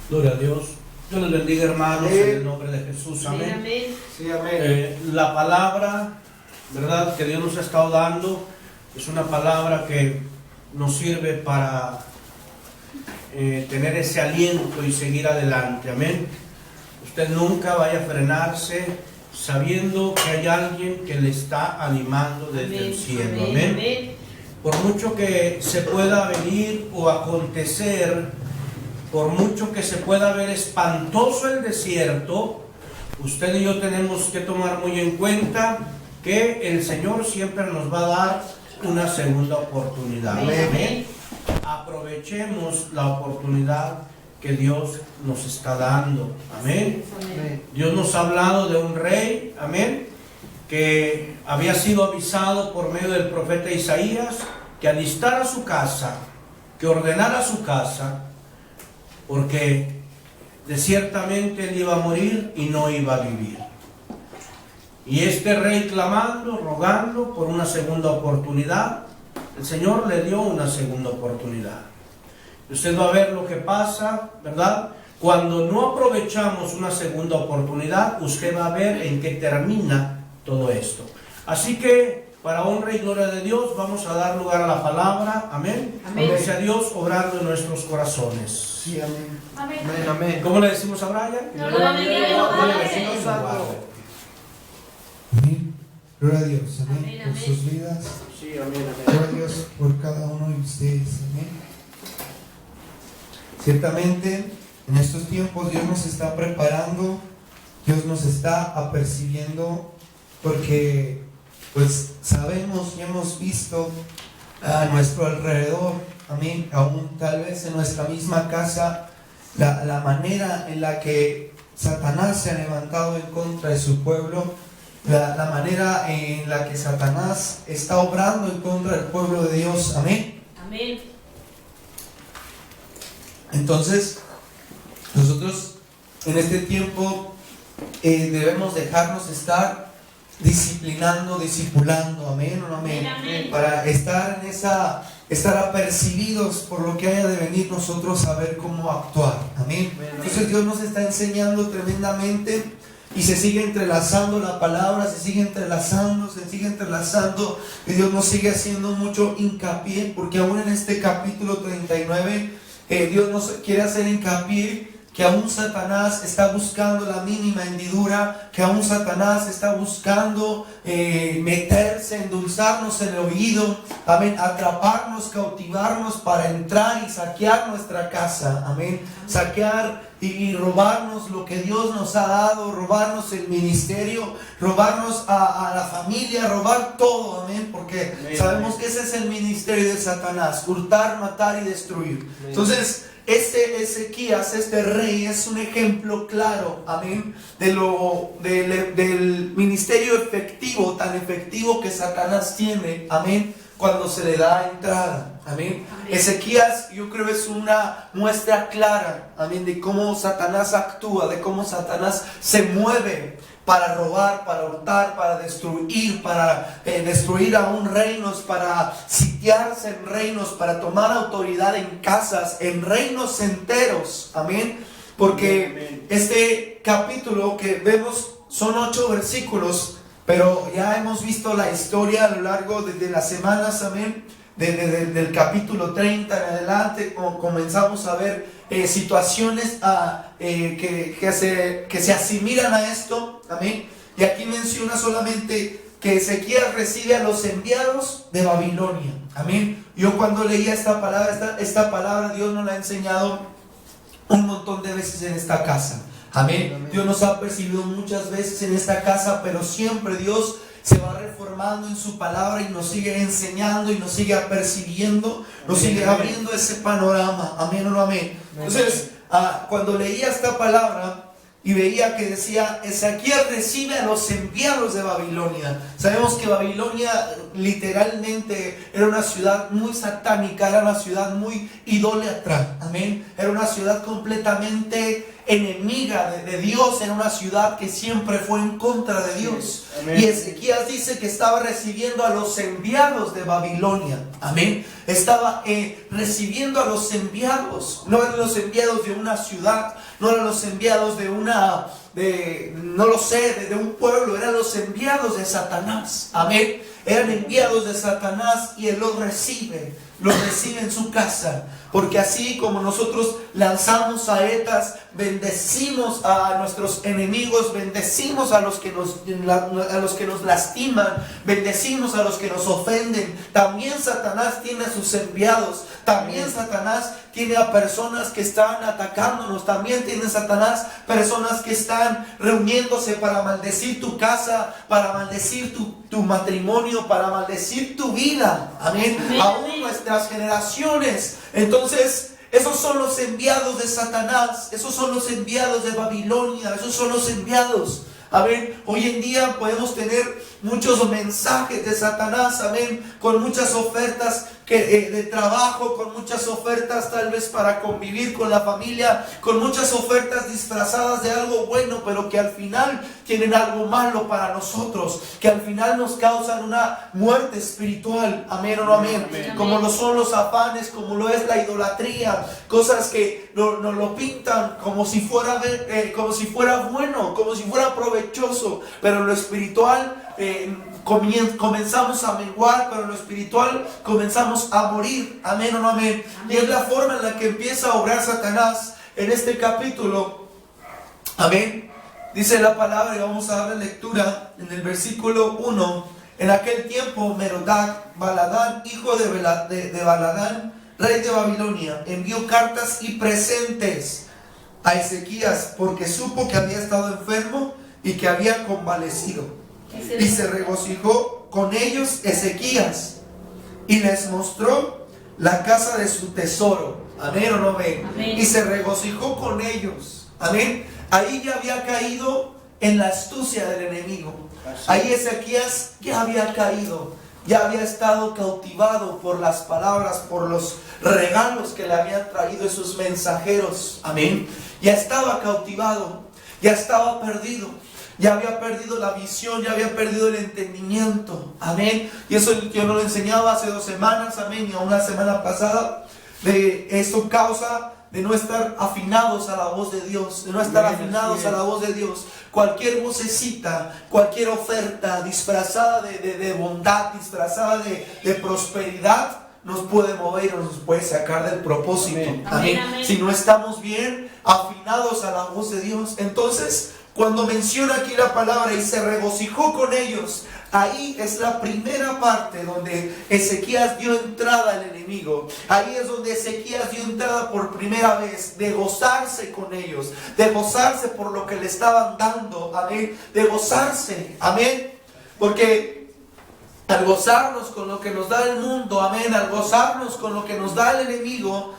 Gloria a Dios. Dios les bendiga, hermanos, en el nombre de Jesús. Amén. Amén. Sí, amén. La palabra, ¿verdad?, que Dios nos ha estado dando es una palabra que nos sirve para tener ese aliento y seguir adelante. Amén. Usted nunca vaya a frenarse sabiendo que hay alguien que le está animando desde el cielo. Amén. Amén. Por mucho que se pueda venir o acontecer, por mucho que se pueda ver espantoso el desierto, usted y yo tenemos que tomar muy en cuenta que el Señor siempre nos va a dar una segunda oportunidad. Amén. Aprovechemos la oportunidad que Dios nos está dando. Amén. Amén. Dios nos ha hablado de un rey, amén, que había sido avisado por medio del profeta Isaías que alistara su casa, que ordenara su casa, porque ciertamente él iba a morir y no iba a vivir. Y este rey clamando, rogando por una segunda oportunidad, el Señor le dio una segunda oportunidad. Usted va a ver lo que pasa, ¿verdad? Cuando no aprovechamos una segunda oportunidad, usted va a ver en qué termina todo esto. Así que, para honra y gloria de Dios, vamos a dar lugar a la palabra. Amén. Amén. Que sea Dios obrando en nuestros corazones. Sí, amén. Amén. Amén, amén. ¿Cómo le decimos a Brian? No lo bendiga Jehová. ¿Cómo le decimos a Brian? Amén. Gloria a Dios, amén, Amén, por amén. sus vidas. Sí, amén, Gloria amén. a Dios por cada uno de ustedes, amén. Ciertamente, en estos tiempos Dios nos está preparando, Dios nos está apercibiendo, porque pues sabemos y hemos visto a nuestro alrededor, amén, aún tal vez en nuestra misma casa, la manera en la que Satanás se ha levantado en contra de su pueblo, la manera en la que Satanás está obrando en contra del pueblo de Dios, amén. Amén. Entonces, nosotros en este tiempo debemos dejarnos estar disciplinando, discipulando, amén o no amén, Amén. para estar en estar apercibidos por lo que haya de venir, nosotros saber cómo actuar, amén. Entonces Dios nos está enseñando tremendamente y se sigue entrelazando la palabra, se sigue entrelazando, y Dios nos sigue haciendo mucho hincapié, porque aún en este capítulo 39 Dios nos quiere hacer hincapié que aún Satanás está buscando la mínima hendidura, que aún Satanás está buscando meterse, endulzarnos el oído, amén, atraparnos, cautivarnos para entrar y saquear nuestra casa, amén, saquear y robarnos lo que Dios nos ha dado, robarnos el ministerio, robarnos a la familia, robar todo, amén, porque Amén. sabemos que ese es el ministerio de Satanás, hurtar, matar y destruir. Amén. Entonces, este Ezequías, este rey, es un ejemplo claro, amén, del ministerio efectivo, tan efectivo que Satanás tiene, amén, cuando se le da entrada, amén. Amén. Ezequías, yo creo, es una muestra clara, amén, de cómo Satanás actúa, de cómo Satanás se mueve para robar, para hurtar, para destruir aún reinos, para sitiarse en reinos, para tomar autoridad en casas, en reinos enteros, amén. Porque Amén. este capítulo que vemos son 8 versículos, pero ya hemos visto la historia a lo largo de las semanas, amén, del capítulo 30 en adelante, como comenzamos a ver situaciones que se asimilan a esto, amén. Y aquí menciona solamente que Ezequías recibe a los enviados de Babilonia, amén. Yo cuando leía esta palabra Dios nos la ha enseñado un montón de veces en esta casa, amén. Amén. Dios nos ha percibido muchas veces en esta casa, pero siempre Dios se va reformando en su palabra y nos sigue enseñando y nos sigue apercibiendo, nos Amén. sigue abriendo ese panorama, amén o no amén. Entonces, cuando leía esta palabra y veía que decía, Ezequías recibe a los enviados de Babilonia. Sabemos que Babilonia literalmente era una ciudad muy satánica, era una ciudad muy idólatra, amén. Era una ciudad completamente enemiga de Dios, era una ciudad que siempre fue en contra de Dios. Amén. Y Ezequías dice que estaba recibiendo a los enviados de Babilonia. Amén. Estaba recibiendo a los enviados. No eran los enviados de una ciudad, no eran los enviados de una, no lo sé, de un pueblo, eran los enviados de Satanás. Amén. Eran enviados de Satanás y él los recibe en su casa. Porque así como nosotros lanzamos saetas, bendecimos a nuestros enemigos, bendecimos a los que nos lastiman, bendecimos a los que nos ofenden. También Satanás tiene a sus enviados. También Satanás tiene a personas que están atacándonos. También tiene Satanás personas que están reuniéndose para maldecir tu casa, para maldecir tu matrimonio, para maldecir tu vida. Amén. Aún nuestras generaciones. Entonces, esos son los enviados de Satanás, esos son los enviados de Babilonia, esos son los enviados. Amén. Hoy en día podemos tener muchos mensajes de Satanás, amén, con muchas ofertas de trabajo, con muchas ofertas tal vez para convivir con la familia, con muchas ofertas disfrazadas de algo bueno, pero que al final tienen algo malo para nosotros, que al final nos causan una muerte espiritual. Amén o no amén. Amén. Como lo son los afanes, como lo es la idolatría, cosas que nos lo pintan como si fuera bueno, como si fuera provechoso, pero lo espiritual comenzamos a menguar, pero en lo espiritual comenzamos a morir. Amén o no amén. Y es la forma en la que empieza a obrar Satanás en este capítulo. Amén. Dice la palabra, y vamos a darle lectura en el versículo 1. En aquel tiempo Merodach Baladán, hijo de Baladán, rey de Babilonia, envió cartas y presentes a Ezequías, porque supo que había estado enfermo y que había convalecido. Y se regocijó con ellos Ezequías y les mostró la casa de su tesoro. Amén o no amén. Amén. Y se regocijó con ellos. Amén. Ahí ya había caído en la astucia del enemigo. Ahí Ezequías ya había caído, ya había estado cautivado por las palabras, por los regalos que le habían traído esos mensajeros. Amén. Ya estaba cautivado, ya estaba perdido. Ya había perdido la visión, ya había perdido el entendimiento. Amén. Y eso yo no lo enseñaba hace 2 semanas, amén, y aún la semana pasada. Esto causa de no estar afinados a la voz de Dios, de no estar afinados a la voz de Dios. Cualquier vocecita, cualquier oferta disfrazada de bondad, disfrazada de prosperidad, nos puede mover o nos puede sacar del propósito. Amén. Amén. Amén. Si no estamos bien afinados a la voz de Dios. Entonces, cuando menciona aquí la palabra y se regocijó con ellos, ahí es la primera parte donde Ezequías dio entrada al enemigo. Ahí es donde Ezequías dio entrada por primera vez, de gozarse con ellos, de gozarse por lo que le estaban dando. Amén. De gozarse. Amén. Porque al gozarnos con lo que nos da el mundo, amén, al gozarnos con lo que nos da el enemigo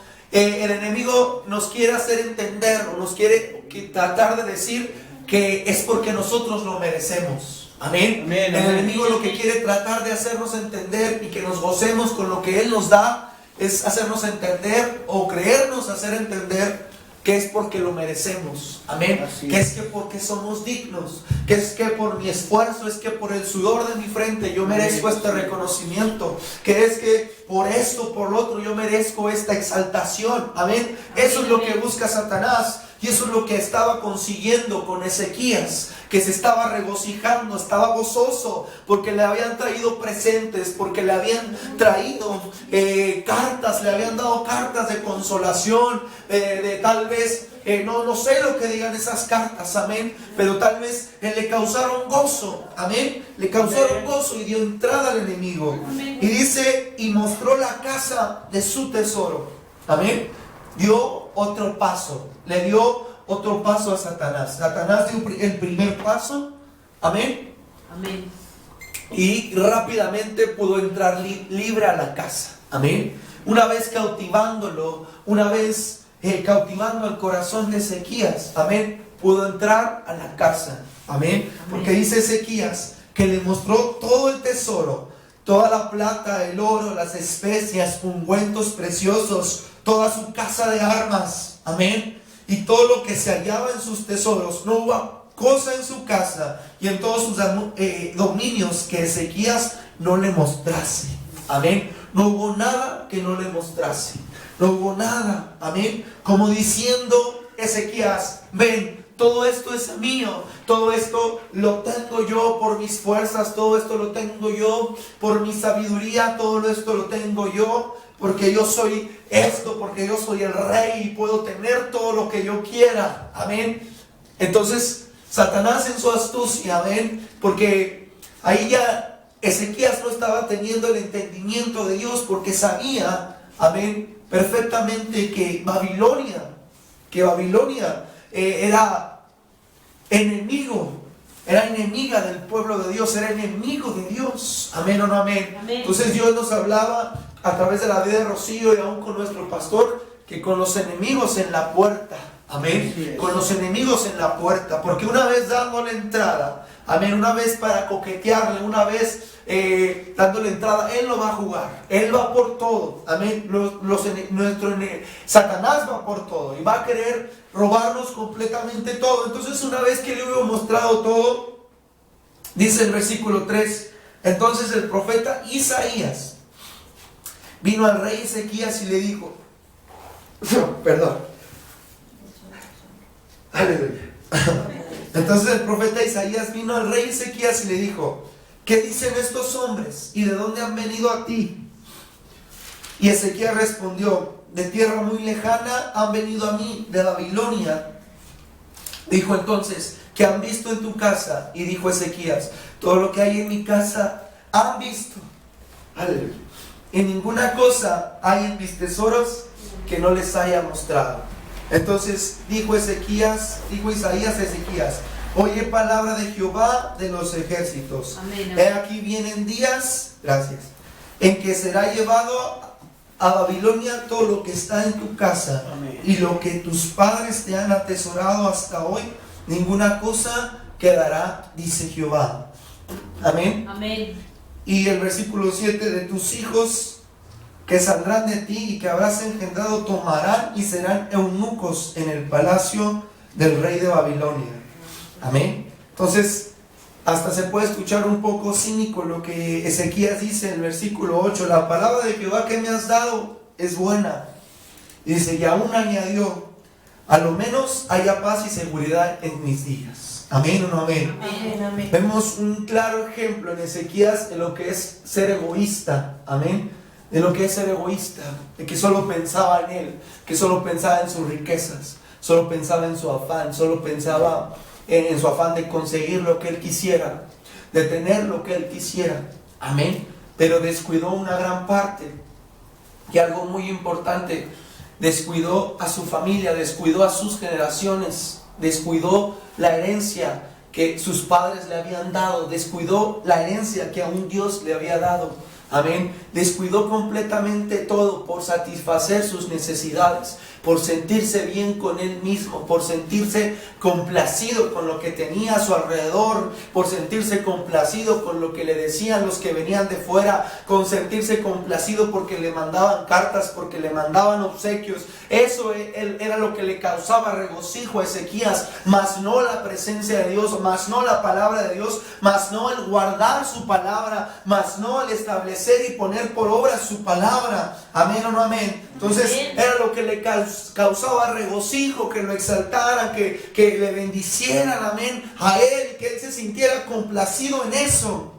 nos quiere hacer entender, o nos quiere tratar de decir que es porque nosotros lo merecemos. Amén. Amén, El amén. enemigo lo que quiere tratar de hacernos entender y que nos gocemos con lo que Él nos da es hacernos entender o creernos hacer entender que es porque lo merecemos. Amén. Así Que es. es que porque somos dignos, que es que por mi esfuerzo, es que por el sudor de mi frente yo merezco este reconocimiento, que es que por esto, por lo otro yo merezco esta exaltación. Amén. Eso es lo que busca Satanás. Y eso es lo que estaba consiguiendo con Ezequías, que se estaba regocijando, estaba gozoso, porque le habían traído presentes, porque le habían traído cartas, le habían dado cartas de consolación, de tal vez, no sé lo que digan esas cartas, amén, pero tal vez le causaron gozo, amén, le causaron gozo y dio entrada al enemigo. Amén. Y dice, y mostró la casa de su tesoro, amén. Dio otro paso, le dio otro paso a Satanás. Satanás dio el primer paso, amén, Amén. y rápidamente pudo entrar libre a la casa, amén. Una vez cautivándolo, una vez cautivando el corazón de Ezequías, amén, pudo entrar a la casa, amén, porque dice Ezequías que le mostró todo el tesoro, toda la plata, el oro, las especias, ungüentos preciosos, toda su casa de armas, amén. y todo lo que se hallaba en sus tesoros. No hubo cosa en su casa y en todos sus dominios que Ezequías no le mostrase. Amén. No hubo nada que no le mostrase. No hubo nada. Amén. Como diciendo Ezequías, ven, todo esto es mío, todo esto lo tengo yo por mis fuerzas, todo esto lo tengo yo por mi sabiduría, todo esto lo tengo yo porque yo soy esto, porque yo soy el rey y puedo tener todo lo que yo quiera. Amén. Entonces Satanás en su astucia, amén, porque ahí ya Ezequías no estaba teniendo el entendimiento de Dios, porque sabía, amén, perfectamente que Babilonia era enemiga del pueblo de Dios, era enemigo de Dios. Amén o no amén. Amén. Entonces Dios nos hablaba a través de la vida de Rocío y aún con nuestro pastor, que con los enemigos en la puerta. Amén. Con los enemigos en la puerta. Porque una vez dándole entrada, amén, una vez para coquetearle, una vez dándole entrada, Él lo va a jugar. Él va por todo. Amén. Satanás va por todo y va a querer robarnos completamente todo. Entonces una vez que le hubo mostrado todo, dice el versículo 3, entonces el profeta Isaías vino al rey Ezequías y le dijo, perdón. Aleluya. Entonces el profeta Isaías vino al rey Ezequías y le dijo, ¿qué dicen estos hombres? ¿Y de dónde han venido a ti? Y Ezequías respondió, de tierra muy lejana han venido a mí, de Babilonia. Dijo entonces, ¿qué han visto en tu casa? Y dijo Ezequías, todo lo que hay en mi casa han visto. Aleluya. Y ninguna cosa hay en mis tesoros que no les haya mostrado. Entonces dijo Isaías a Ezequías, oye palabra de Jehová de los ejércitos. Amén. He aquí vienen días, gracias, en que será llevado a Babilonia todo lo que está en tu casa. Amén. Y lo que tus padres te han atesorado hasta hoy, ninguna cosa quedará, dice Jehová. Amén. Amén. Y el versículo 7, de tus hijos que saldrán de ti y que habrás engendrado tomarán y serán eunucos en el palacio del rey de Babilonia. Amén. Entonces, hasta se puede escuchar un poco cínico lo que Ezequías dice en el versículo 8, la palabra de Jehová que me has dado es buena. Y dice, y aún añadió, a lo menos haya paz y seguridad en mis días. Amén o no amén. Amén. Amén. Vemos un claro ejemplo en Ezequías de lo que es ser egoísta. Amén. De lo que es ser egoísta, de que solo pensaba en él, que solo pensaba en sus riquezas, solo pensaba en su afán, solo pensaba en su afán de conseguir lo que él quisiera, de tener lo que él quisiera. Amén. Pero descuidó una gran parte, y algo muy importante, descuidó a su familia, descuidó a sus generaciones, descuidó la herencia que sus padres le habían dado, descuidó la herencia que aún Dios le había dado. Amén. Descuidó completamente todo por satisfacer sus necesidades, por sentirse bien con él mismo, por sentirse complacido con lo que tenía a su alrededor, por sentirse complacido con lo que le decían los que venían de fuera, con sentirse complacido porque le mandaban cartas, porque le mandaban obsequios. Eso era lo que le causaba regocijo a Ezequías, mas no la presencia de Dios, mas no la palabra de Dios, mas no el guardar su palabra, mas no el establecer y poner por obra su palabra. Amén o no amén. Entonces era lo que le causaba regocijo, que lo exaltaran, que le bendicieran, amén, a él, que él se sintiera complacido en eso.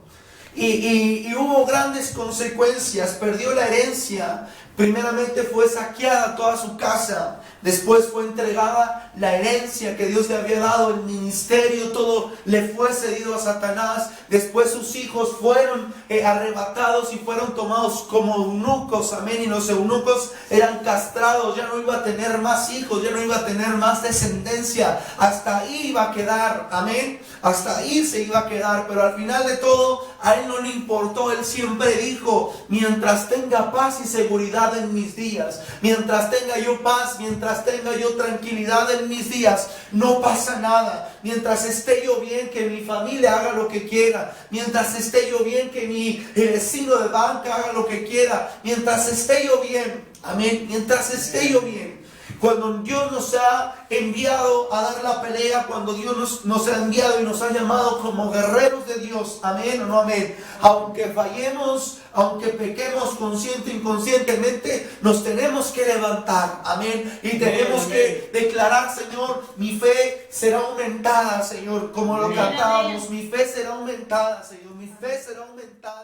Y hubo grandes consecuencias. Perdió la herencia. Primeramente fue saqueada toda su casa. Después fue entregada la herencia que Dios le había dado, el ministerio, todo le fue cedido a Satanás. Después sus hijos fueron arrebatados y fueron tomados como eunucos, amén. Y los eunucos eran castrados, ya no iba a tener más hijos, ya no iba a tener más descendencia. Hasta ahí iba a quedar, amén. Hasta ahí se iba a quedar, pero al final de todo, a él no le importó. Él siempre dijo, mientras tenga paz y seguridad en mis días, mientras tenga yo paz, mientras tenga yo tranquilidad en mis días, no pasa nada. Mientras esté yo bien, que mi familia haga lo que quiera. Mientras esté yo bien, que mi vecino de banca haga lo que quiera. Mientras esté yo bien, amén, mientras esté yo bien. Cuando Dios nos ha enviado a dar la pelea, cuando Dios nos ha enviado y nos ha llamado como guerreros de Dios, amén o no amén, aunque fallemos, aunque pequemos consciente o inconscientemente, nos tenemos que levantar, amén, y tenemos que declarar: Señor, mi fe será aumentada, Señor, como lo cantábamos, mi fe será aumentada, Señor, mi fe será aumentada.